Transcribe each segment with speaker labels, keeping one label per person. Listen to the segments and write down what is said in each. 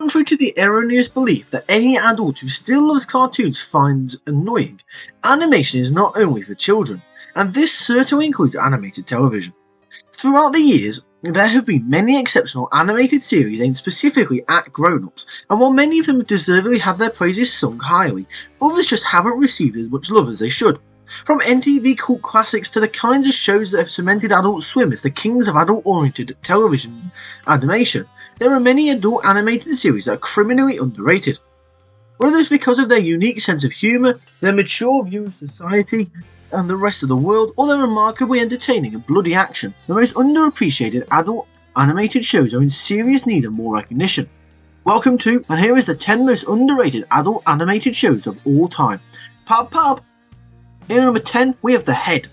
Speaker 1: Contrary to the erroneous belief that any adult who still loves cartoons finds annoying, animation is not only for children, and this certainly includes animated television. Throughout the years, there have been many exceptional animated series aimed specifically at grown-ups, and while many of them have deservedly had their praises sung highly, others just haven't received as much love as they should. From MTV cult classics to the kinds of shows that have cemented Adult Swim as the kings of adult-oriented television animation, there are many adult animated series that are criminally underrated. Whether it's because of their unique sense of humour, their mature view of society and the rest of the world, or their remarkably entertaining and bloody action, the most underappreciated adult animated shows are in serious need of more recognition. Welcome to, and here is the 10 most underrated adult animated shows of all time. Pub! In number 10, we have The Head.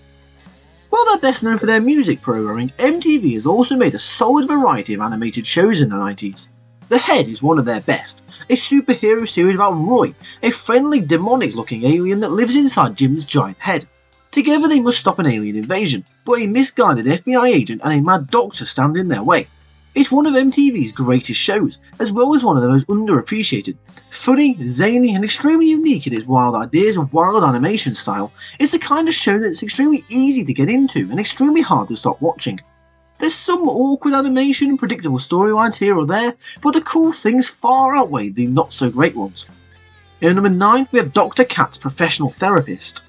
Speaker 1: While they're best known for their music programming, MTV has also made a solid variety of animated shows in the 90s. The Head is one of their best, a superhero series about Roy, a friendly, demonic-looking alien that lives inside Jim's giant head. Together they must stop an alien invasion, but a misguided FBI agent and a mad doctor stand in their way. It's one of MTV's greatest shows, as well as one of the most underappreciated. Funny, zany, and extremely unique in its wild ideas and wild animation style, it's the kind of show that's extremely easy to get into and extremely hard to stop watching. There's some awkward animation and predictable storylines here or there, but the cool things far outweigh the not so great ones. In number 9, we have Dr. Kat's Professional Therapist.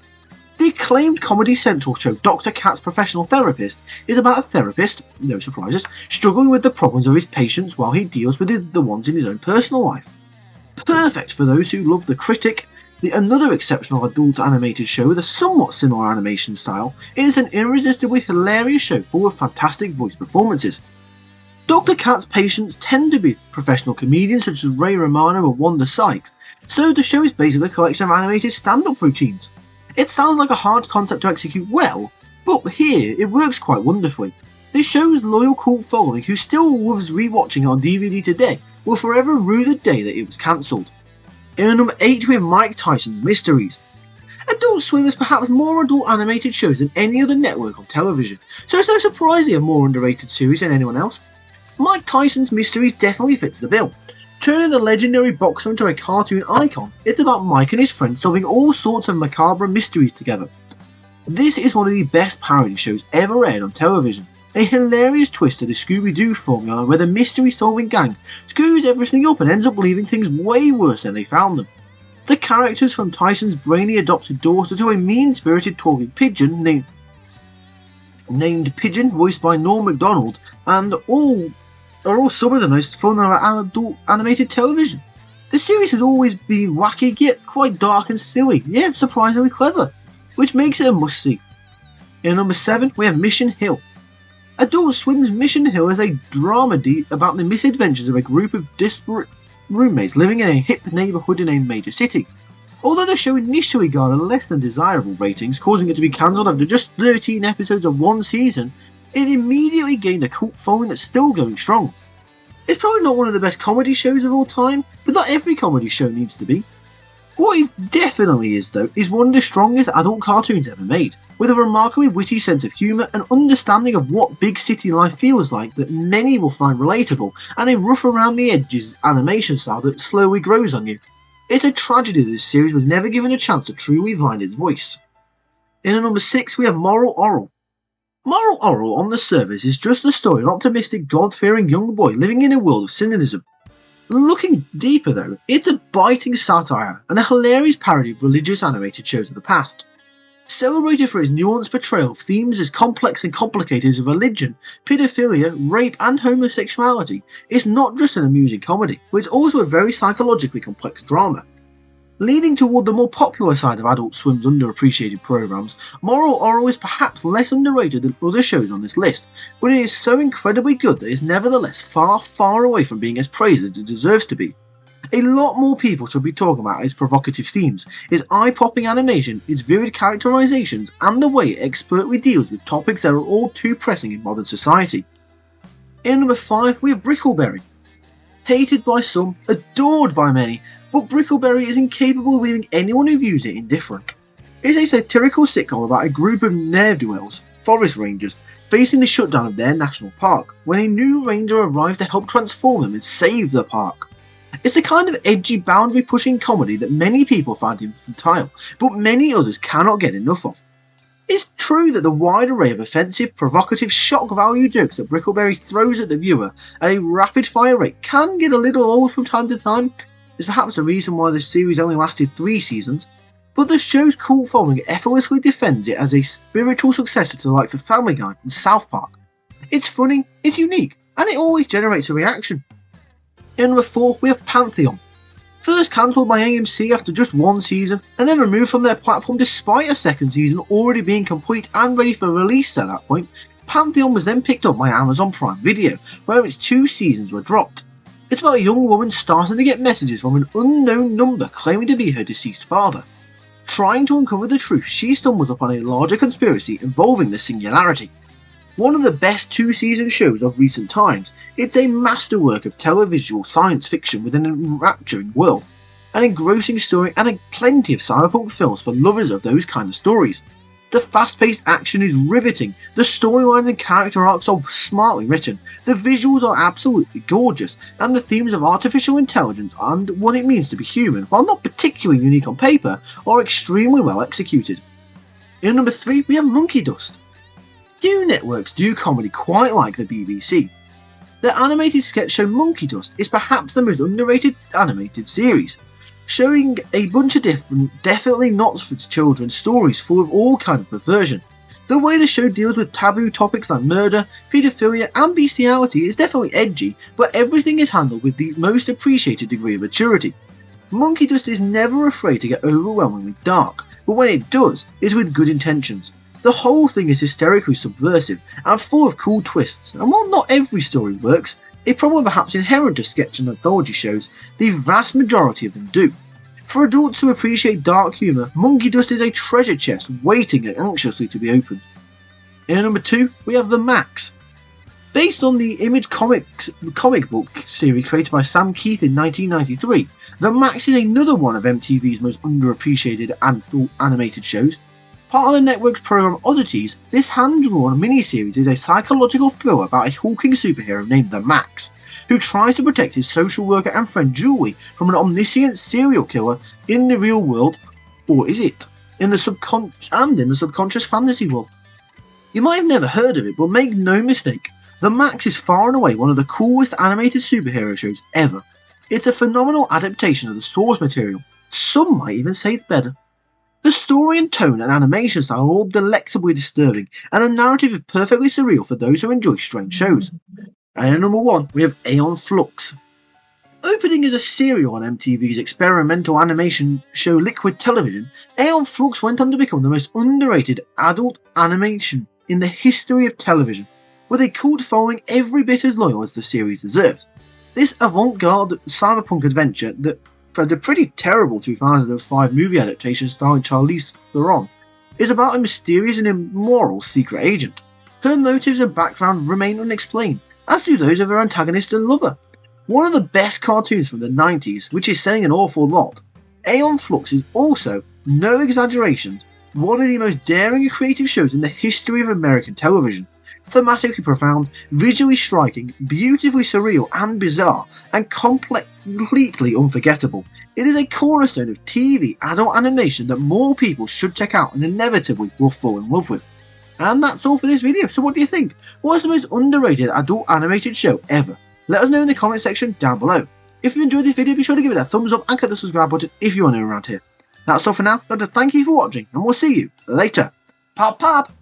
Speaker 1: The acclaimed Comedy Central show Dr. Kat's Professional Therapist is about a therapist, no surprises, struggling with the problems of his patients while he deals with the ones in his own personal life. Perfect for those who love The Critic, another exceptional adult animated show with a somewhat similar animation style. It is an irresistibly hilarious show full of fantastic voice performances. Dr. Kat's patients tend to be professional comedians such as Ray Romano and Wanda Sykes, so the show is basically a collection of animated stand-up routines. It sounds like a hard concept to execute well, but here it works quite wonderfully. The show's loyal cult following, who still loves rewatching it on DVD today, will forever rue the day that it was cancelled. In number 8 we have Mike Tyson's Mysteries. Adult Swim has perhaps more adult animated shows than any other network on television, so it's no surprise they have more underrated series than anyone else. Mike Tyson's Mysteries definitely fits the bill. Turning the legendary boxer into a cartoon icon, it's about Mike and his friends solving all sorts of macabre mysteries together. This is one of the best parody shows ever aired on television, a hilarious twist to the Scooby-Doo formula where the mystery-solving gang screws everything up and ends up leaving things way worse than they found them. The characters from Tyson's brainy adopted daughter to a mean-spirited talking pigeon named Pigeon, voiced by Norm Macdonald, and all some of the most fun adult animated television. The series has always been wacky, yet quite dark and silly, yet surprisingly clever, which makes it a must-see. In number 7, we have Mission Hill. Adult Swim's Mission Hill is a dramedy about the misadventures of a group of disparate roommates living in a hip neighbourhood in a major city. Although the show initially garnered less than desirable ratings, causing it to be cancelled after just 13 episodes of one season, it immediately gained a cult following that's still going strong. It's probably not one of the best comedy shows of all time, but not every comedy show needs to be. What it definitely is though, is one of the strongest adult cartoons ever made, with a remarkably witty sense of humour and understanding of what big city life feels like that many will find relatable, and a rough around the edges animation style that slowly grows on you. It's a tragedy that this series was never given a chance to truly find its voice. In at number 6 we have Moral Oral. Moral Oral on the surface is just the story of an optimistic, God-fearing young boy living in a world of cynicism. Looking deeper though, it's a biting satire and a hilarious parody of religious animated shows of the past. Celebrated for its nuanced portrayal of themes as complex and complicated as religion, paedophilia, rape and homosexuality, it's not just an amusing comedy, but it's also a very psychologically complex drama. Leaning toward the more popular side of Adult Swim's underappreciated programs, Moral Oral is perhaps less underrated than other shows on this list, but it is so incredibly good that it's nevertheless far, far away from being as praised as it deserves to be. A lot more people should be talking about its provocative themes, its eye-popping animation, its vivid characterizations, and the way it expertly deals with topics that are all too pressing in modern society. In number 5 we have Brickleberry. Hated by some, adored by many, but Brickleberry is incapable of leaving anyone who views it indifferent. It's a satirical sitcom about a group of ne'er-do-wells, forest rangers, facing the shutdown of their national park, when a new ranger arrives to help transform them and save the park. It's the kind of edgy, boundary-pushing comedy that many people find infantile, but many others cannot get enough of. It's true that the wide array of offensive, provocative, shock-value jokes that Brickleberry throws at the viewer at a rapid-fire rate can get a little old from time to time. It's perhaps the reason why the series only lasted 3 seasons, but the show's cult following effortlessly defends it as a spiritual successor to the likes of Family Guy and South Park. It's funny, it's unique, and it always generates a reaction. In number 4, we have Pantheon. First cancelled by AMC after just 1 season, and then removed from their platform despite a 2nd season already being complete and ready for release at that point, Pantheon was then picked up by Amazon Prime Video, where its 2 seasons were dropped. It's about a young woman starting to get messages from an unknown number claiming to be her deceased father. Trying to uncover the truth, she stumbles upon a larger conspiracy involving the Singularity. One of the best 2-season shows of recent times, it's a masterwork of televisual science fiction with an enrapturing world, an engrossing story and plenty of cyberpunk films for lovers of those kind of stories. The fast-paced action is riveting, the storylines and character arcs are smartly written, the visuals are absolutely gorgeous, and the themes of artificial intelligence and what it means to be human, while not particularly unique on paper, are extremely well executed. In number 3, we have Monkey Dust. Few networks do comedy quite like the BBC. Their animated sketch show Monkey Dust is perhaps the most underrated animated series, showing a bunch of different, definitely not for children stories full of all kinds of perversion. The way the show deals with taboo topics like murder, paedophilia and bestiality is definitely edgy, but everything is handled with the most appreciated degree of maturity. Monkey Dust is never afraid to get overwhelmingly dark, but when it does, it's with good intentions. The whole thing is hysterically subversive and full of cool twists, and while not every story works, a problem perhaps inherent to sketch and anthology shows, the vast majority of them do. For adults who appreciate dark humour, Monkey Dust is a treasure chest waiting anxiously to be opened. In number 2, we have The Max. Based on the Image comic book series created by Sam Keith in 1993, The Max is another one of MTV's most underappreciated animated shows. Part of the network's program Oddities, this hand-drawn miniseries is a psychological thriller about a hulking superhero named The Max, who tries to protect his social worker and friend Julie from an omniscient serial killer in the real world, or is it? In the subconscious fantasy world. You might have never heard of it, but make no mistake, The Max is far and away one of the coolest animated superhero shows ever. It's a phenomenal adaptation of the source material. Some might even say it's better. The story and tone and animation style are all delectably disturbing, and the narrative is perfectly surreal for those who enjoy strange shows. And at number 1, we have Aeon Flux. Opening as a serial on MTV's experimental animation show Liquid Television, Aeon Flux went on to become the most underrated adult animation in the history of television, with a cult following every bit as loyal as the series deserved. This avant-garde cyberpunk adventure that the pretty terrible 2005 movie adaptation starring Charlize Theron is about a mysterious and immoral secret agent. Her motives and background remain unexplained, as do those of her antagonist and lover. One of the best cartoons from the 90s, which is saying an awful lot, Aeon Flux is also, no exaggeration, one of the most daring and creative shows in the history of American television. Thematically profound, visually striking, beautifully surreal and bizarre, and completely unforgettable. It is a cornerstone of TV adult animation that more people should check out and inevitably will fall in love with. And that's all for this video, so what do you think? What's the most underrated adult animated show ever? Let us know in the comment section down below. If you enjoyed this video, be sure to give it a thumbs up and click the subscribe button if you are new around here. That's all for now. I'd like to thank you for watching, and we'll see you later. Pop pop!